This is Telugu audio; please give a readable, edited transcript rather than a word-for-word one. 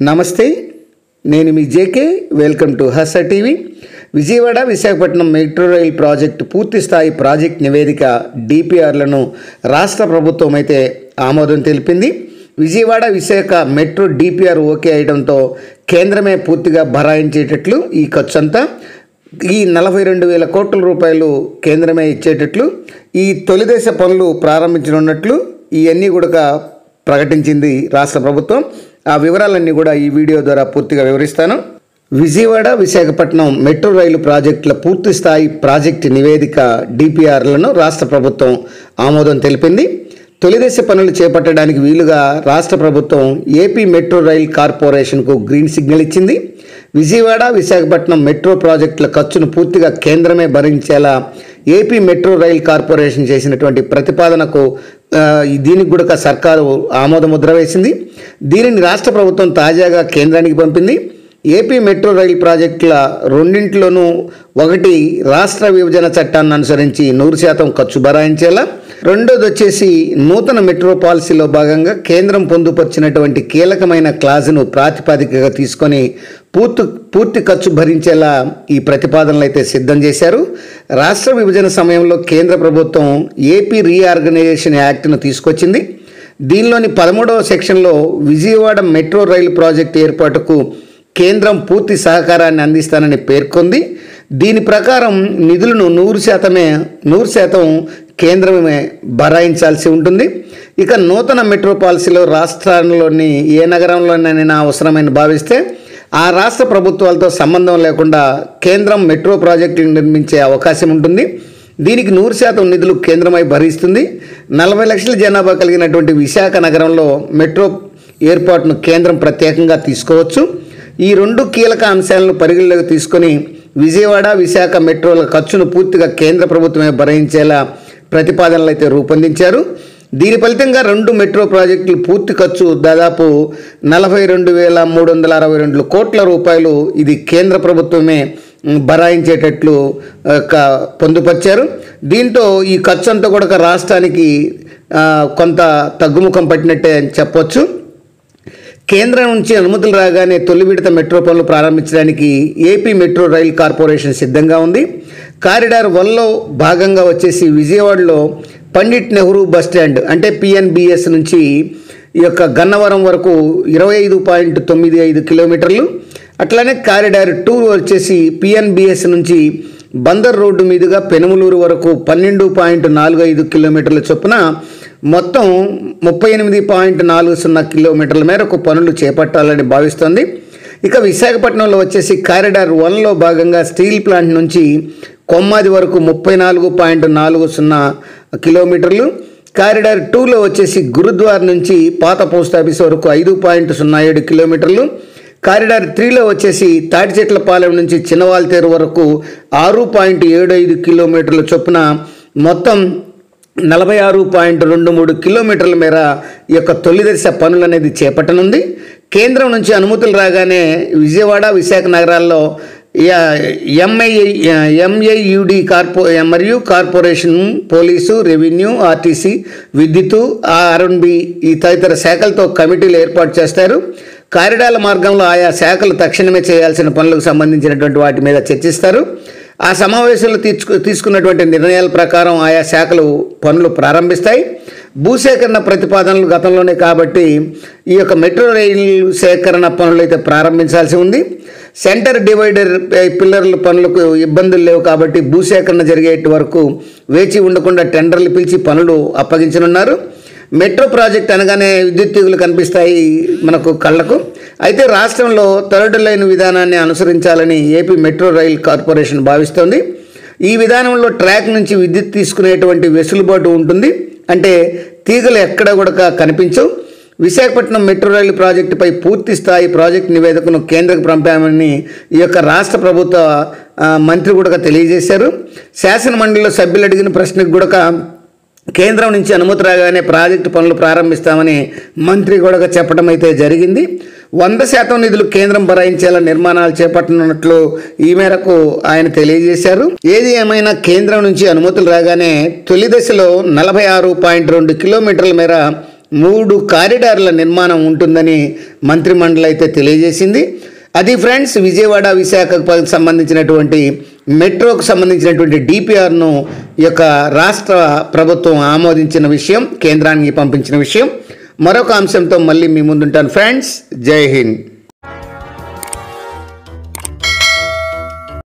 నమస్తే, నేను మీ JK. Welcome to Harsha TV. Vijayawada Visakhapatnam metro rail project పూర్తి స్థాయి ప్రాజెక్ట్ నివేదిక డిపిఆర్లను రాష్ట్ర ప్రభుత్వం అయితే ఆమోదం తెలిపింది. Vijayawada Visakha metro DPR okay అయ్యడంతో కేంద్రమే పూర్తిగా భరాయించేటట్లు ఈ ఖర్చు అంతా ఈ 42,000 కోట్ల రూపాయలు కేంద్రమే ఇచ్చేటట్లు ఈ తొలిదశ పనులు ప్రారంభించనున్నట్లు ఇవన్నీ కూడా ప్రకటించింది రాష్ట్ర ప్రభుత్వం. ఆ వివరాలన్నీ కూడా ఈ వీడియో ద్వారా పూర్తిగా వివరిస్తాను. విజయవాడ విశాఖపట్నం మెట్రో రైలు ప్రాజెక్టుల పూర్తి స్థాయి ప్రాజెక్టు నివేదిక డిపిఆర్లను రాష్ట్ర ప్రభుత్వం ఆమోదం తెలిపింది. తొలిదశ పనులు చేపట్టడానికి వీలుగా రాష్ట్ర ప్రభుత్వం ఏపీ మెట్రో రైల్ కార్పొరేషన్కు గ్రీన్ సిగ్నల్ ఇచ్చింది. విజయవాడ విశాఖపట్నం మెట్రో ప్రాజెక్టుల ఖర్చును పూర్తిగా కేంద్రమే భరించేలా ఏపీ మెట్రో రైల్ కార్పొరేషన్ చేసినటువంటి ప్రతిపాదనకు దీనికి కూడా సర్కారు ఆమోద ముద్ర వేసింది. దీనిని రాష్ట్ర ప్రభుత్వం తాజాగా కేంద్రానికి పంపింది. ఏపీ మెట్రో రైల్ ప్రాజెక్టుల రెండింటిలోనూ ఒకటి రాష్ట్ర విభజన చట్టాన్ని అనుసరించి 100% ఖర్చు భరాయించేలా, రెండోది వచ్చేసి నూతన మెట్రో పాలసీలో భాగంగా కేంద్రం పొందుపరిచినటువంటి కీలకమైన క్లాజును ప్రాతిపదికగా తీసుకొని పూర్తి ఖర్చు భరించేలా ఈ ప్రతిపాదనలు అయితే సిద్ధం చేశారు. రాష్ట్ర విభజన సమయంలో కేంద్ర ప్రభుత్వం ఏపీ రీఆర్గనైజేషన్ యాక్ట్ను తీసుకొచ్చింది. దీనిలోని 13వ సెక్షన్లో విజయవాడ మెట్రో రైలు ప్రాజెక్టు ఏర్పాటుకు కేంద్రం పూర్తి సహకారాన్ని అందిస్తానని పేర్కొంది. దీని ప్రకారం నిధులను 100% కేంద్రమే భరాయించాల్సి ఉంటుంది. ఇక నూతన మెట్రో పాలసీలో రాష్ట్రాల్లోని ఏ నగరంలోనైనా అవసరమైన భావిస్తే ఆ రాష్ట్ర ప్రభుత్వాలతో సంబంధం లేకుండా కేంద్రం మెట్రో ప్రాజెక్టులు నిర్మించే అవకాశం ఉంటుంది. దీనికి 100% నిధులు కేంద్రమై భరిస్తుంది. 40 లక్షల జనాభా కలిగినటువంటి విశాఖ నగరంలో మెట్రో ఏర్పాటును కేంద్రం ప్రత్యేకంగా తీసుకోవచ్చు. ఈ రెండు కీలక అంశాలను పరిగణలోకి తీసుకొని విజయవాడ విశాఖ మెట్రోల ఖర్చును పూర్తిగా కేంద్ర ప్రభుత్వమే భరించేలా ప్రతిపాదనలు అయితే రూపొందించారు. దీని ఫలితంగా 2 మెట్రో ప్రాజెక్టులు పూర్తి ఖర్చు దాదాపు 42,362 కోట్ల రూపాయలు ఇది కేంద్ర ప్రభుత్వమే భరాయించేటట్లు పొందుపరిచారు. దీంతో ఈ ఖర్చు అంతా కూడా రాష్ట్రానికి కొంత తగ్గుముఖం పట్టినట్టే అని చెప్పొచ్చు. కేంద్రం నుంచి అనుమతులు రాగానే తొలి విడత మెట్రో పనులు ప్రారంభించడానికి ఏపీ మెట్రో రైల్ కార్పొరేషన్ సిద్ధంగా ఉంది. కారిడార్ 1లో భాగంగా వచ్చేసి విజయవాడలో పండిట్ నెహ్రూ బస్టాండ్ అంటే పిఎన్బిఎస్ నుంచి ఈ యొక్క గన్నవరం వరకు 25.95 కిలోమీటర్లు, అట్లానే కారిడార్ 2 వచ్చేసి పిఎన్బిఎస్ నుంచి బందర్ రోడ్డు మీదుగా పెనుమలూరు వరకు 12.45 కిలోమీటర్ల చొప్పున మొత్తం 38.40 కిలోమీటర్ల మేరకు పనులు చేపట్టాలని భావిస్తోంది. ఇక విశాఖపట్నంలో వచ్చేసి కారిడార్ 1లో భాగంగా స్టీల్ ప్లాంట్ నుంచి కొమ్మాది వరకు 34.40 కిలోమీటర్లు, కారిడార్ 2లో వచ్చేసి గురుద్వార్ నుంచి పాత పోస్ట్ ఆఫీస్ వరకు 5.07 కిలోమీటర్లు, కారిడార్ 3లో వచ్చేసి తాటిచెట్లపాలెం నుంచి చిన్నవాల్తేరు వరకు 6.75 కిలోమీటర్ల చొప్పున మొత్తం 46.23 కిలోమీటర్ల మేర ఈ యొక్క తొలిదశ పనులు అనేది చేపట్టనుంది. కేంద్రం నుంచి అనుమతులు రాగానే విజయవాడ విశాఖ నగరాల్లో ఎంఐయుడి మరియు కార్పొరేషన్, పోలీసు, రెవెన్యూ, ఆర్టీసీ, విద్యుత్తు, ఆర్ఎండ్బి ఈ తదితర శాఖలతో కమిటీలు ఏర్పాటు చేస్తారు. కారిడార్ల మార్గంలో ఆయా శాఖలు తక్షణమే చేయాల్సిన పనులకు సంబంధించినటువంటి వాటి మీద చర్చిస్తారు. ఆ సమావేశంలో తీసుకున్నటువంటి నిర్ణయాల ప్రకారం ఆయా శాఖలు పనులు ప్రారంభిస్తాయి. భూసేకరణ ప్రతిపాదనలు గతంలోనే కాబట్టి ఈ యొక్క మెట్రో రైలు సేకరణ పనులు అయితే ప్రారంభించాల్సి ఉంది. సెంటర్ డివైడర్ పిల్లర్ల పనులకు ఇబ్బందులు లేవు కాబట్టి భూసేకరణ జరిగేటి వరకు వేచి ఉండకుండా టెండర్లు పిలిచి పనులు అప్పగించనున్నారు. మెట్రో ప్రాజెక్ట్ అనగానే విద్యుత్ తీగులు కనిపిస్తాయి మనకు కళ్ళకు. అయితే రాష్ట్రంలో థర్డ్ లైన్ విధానాన్ని అనుసరించాలని ఏపీ మెట్రో రైల్ కార్పొరేషన్ భావిస్తోంది. ఈ విధానంలో ట్రాక్ నుంచి విద్యుత్ తీసుకునేటువంటి వెసులుబాటు ఉంటుంది. అంటే తీగలు ఎక్కడ కూడా కనిపించవు. విశాఖపట్నం మెట్రో రైలు ప్రాజెక్టుపై పూర్తి స్థాయి ప్రాజెక్టు నివేదికను కేంద్రకు పంపామని ఈ యొక్క రాష్ట్ర ప్రభుత్వ మంత్రి కూడా తెలియజేశారు. శాసనమండలిలో సభ్యులు అడిగిన ప్రశ్నకు కూడా కేంద్రం నుంచి అనుమతి రాగానే ప్రాజెక్టు పనులు ప్రారంభిస్తామని మంత్రి కూడా చెప్పడం అయితే జరిగింది. 100% నిధులు కేంద్రం భరాయించేలా నిర్మాణాలు చేపట్టనున్నట్లు ఈ మేరకు ఆయన తెలియజేశారు. ఏది ఏమైనా కేంద్రం నుంచి అనుమతులు రాగానే తొలి దశలో 46.2 కిలోమీటర్ల మేర 3 కారిడార్ల నిర్మాణం ఉంటుందని మంత్రిమండలి అయితే తెలియజేసింది. అది ఫ్రెండ్స్, విజయవాడ విశాఖకు సంబంధించినటువంటి మెట్రోకు సంబంధించినటువంటి డిపిఆర్ను ఈ యొక్క రాష్ట్ర ప్రభుత్వం ఆమోదించిన విషయం, కేంద్రానికి పంపించిన విషయం. మరొక అంశంతో మళ్ళీ మీ ముందుంటాను ఫ్రెండ్స్. జై హింద్.